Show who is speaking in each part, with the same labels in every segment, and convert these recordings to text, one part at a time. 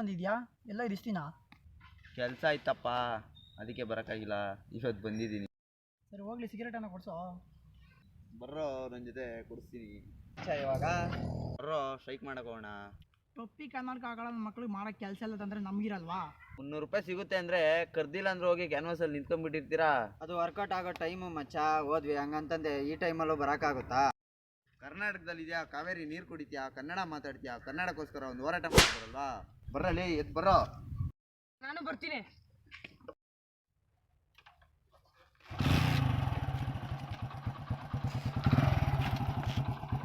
Speaker 1: ಬಂದಿದ್ಯಾ? ಎಲ್ಲ ಇರಿಸ್ತೀನಾ?
Speaker 2: ಕೆಲಸ ಆಯ್ತಪ್ಪ, ಅದಕ್ಕೆ ಬರೋಕ್ಕಾಗಿಲ್ಲ. ಇವತ್ತು ಬಂದಿದ್ದೀನಿ.
Speaker 1: ಸರಿ ಹೋಗ್ಲಿ, ಸಿಗರೇಟನ್ನು ಕೊಡ್ಸೋ.
Speaker 2: ಬರ್ರೋ, ನನ್ನ ಜೊತೆ ಕೊಡಿಸ್ತೀನಿ.
Speaker 1: ಇವಾಗ
Speaker 2: ಬರ್ರೋ, ಸ್ಟ್ರೈಕ್ ಮಾಡೋಕೋಣ.
Speaker 1: ಟೊಪ್ಪಿ ಕನ್ನಡಕ ಹಾಕೊಳ್ಳೋ ಮಕ್ಳಿಗೆ ಮಾಡೋಕ್ಕೆ ಕೆಲಸ ಇಲ್ಲ ತಂದರೆ ನಮಗಿರಲ್ವಾ?
Speaker 2: 300 ರೂಪಾಯಿ ಸಿಗುತ್ತೆ ಅಂದರೆ ಕರ್ದಿಲ್ಲ ಅಂದ್ರೆ ಹೋಗಿ ಕ್ಯಾನ್ವಾಸಲ್ಲಿ ನಿಂತ್ಕೊಂಡ್ಬಿಟ್ಟಿರ್ತೀರಾ.
Speaker 3: ಅದು ವರ್ಕೌಟ್ ಆಗೋ ಟೈಮು ಮಚ್ಚ. ಹೋದ್ವಿ ಹಂಗಂತಂದೆ ಈ ಟೈಮಲ್ಲೂ ಬರೋಕ್ಕಾಗುತ್ತಾ?
Speaker 2: ಕರ್ನಾಟಕದಲ್ಲಿ ಇದೆಯಾ, ಕಾವೇರಿ ನೀರು ಕುಡಿತೀಯಾ, ಕನ್ನಡ ಮಾತಾಡ್ತೀಯಾ, ಕನ್ನಡಕ್ಕೋಸ್ಕರ ಒಂದು ಹೋರಾಟ ಮಾಡ್ತಾರಲ್ವಾ? ಬರಲಿ, ಎದ್ದು ಬರೋ.
Speaker 1: ನಾನು ಬರ್ತೀನಿ.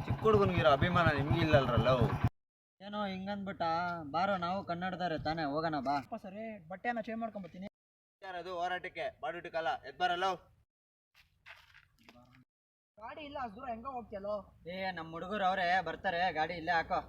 Speaker 2: ಚಿಕ್ಕ ಹುಡುಗನಿಗಿರೋ ಅಭಿಮಾನ ನಿಮ್ಗಿಲ್ಲಲ್ರಲ್ಲ.
Speaker 3: ಏನೋ ಹಿಂಗಂದ್ಬಿಟ್ಟ. ಬಾರೋ, ನಾವು ಕನ್ನಡದವ್ರೆ ತಾನೇ, ಹೋಗೋಣ ಬಾ.
Speaker 1: ಸರಿ, ಬಟ್ಟೆನ ಚೇಂಜ್ ಮಾಡ್ಕೊಂಬರ್ತೀನಿ.
Speaker 2: ಯಾರದು ಹೋರಾಟಕ್ಕೆ ಬಾಡುಟಿಕಲ್ಲ, ಎದ್ದು ಬರಲ್ಲ.
Speaker 1: ಗಾಡಿ ಇಲ್ಲ, ಅಷ್ಟು ದೂರ ಹೆಂಗ ಹೋಗ್ತೀಯಲ್ಲೋ?
Speaker 3: ನಮ್ಮ ಹುಡುಗರು ಅವರೇ ಬರ್ತಾರೆ, ಗಾಡಿ ಇಲ್ಲೇ ಹಾಕೋ.